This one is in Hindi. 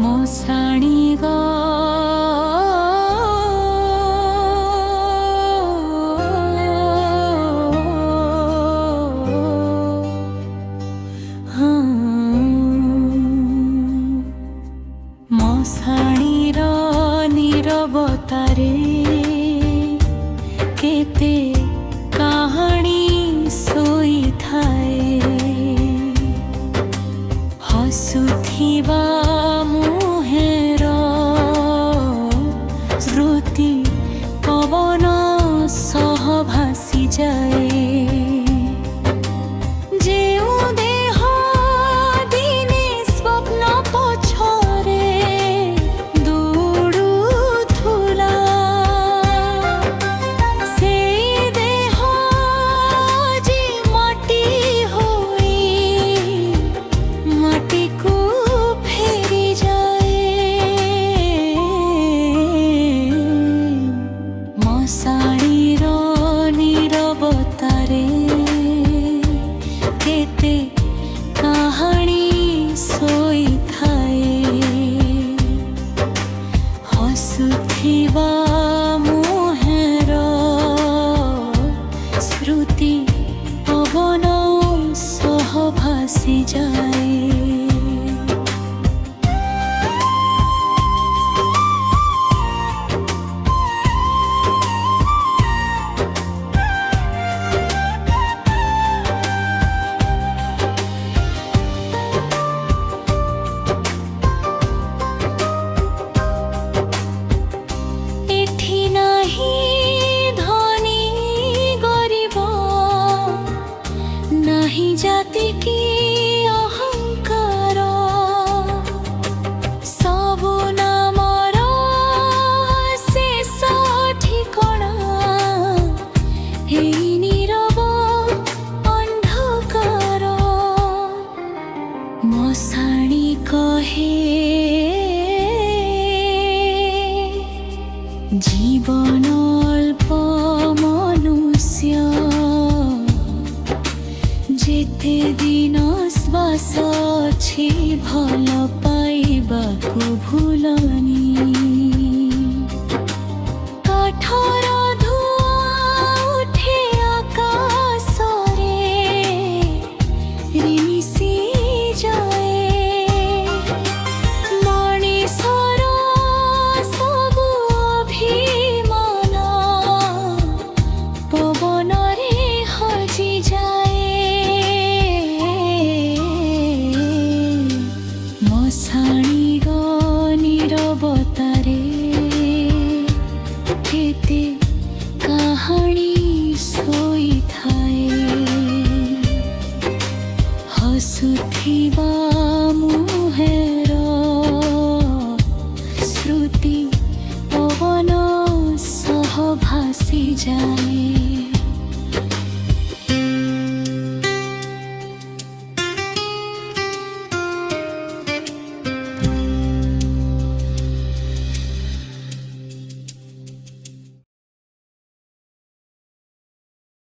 मशाणी गो मशाणीर नीरवतारे केते कहानी सोई थाए हसुथिबा मुहेर श्रुति पवन सह भासी जाए मशाणीर नीरवतारे केते कहानी सोई थाए हसुथिबा मुहेर श्रुति पवन सह भासी जाए। जाति की अहंकार सबु नामर शेष ठिकଣା एई नीरव अंधकार मशाणी कहे जीवन अल्प मनुष्य जेते दिन श्वास अछि भल पाइबाकु भूलनी काठर धुआं उठे आकाशरे रिमिसी जाए मଣିଷର ସବୁ ଅଭିମାନ ପବନରେ ହଜି ଯାଏ। मशाणीर नीरवतारे केते कहानी सोई थाए हसुथिबा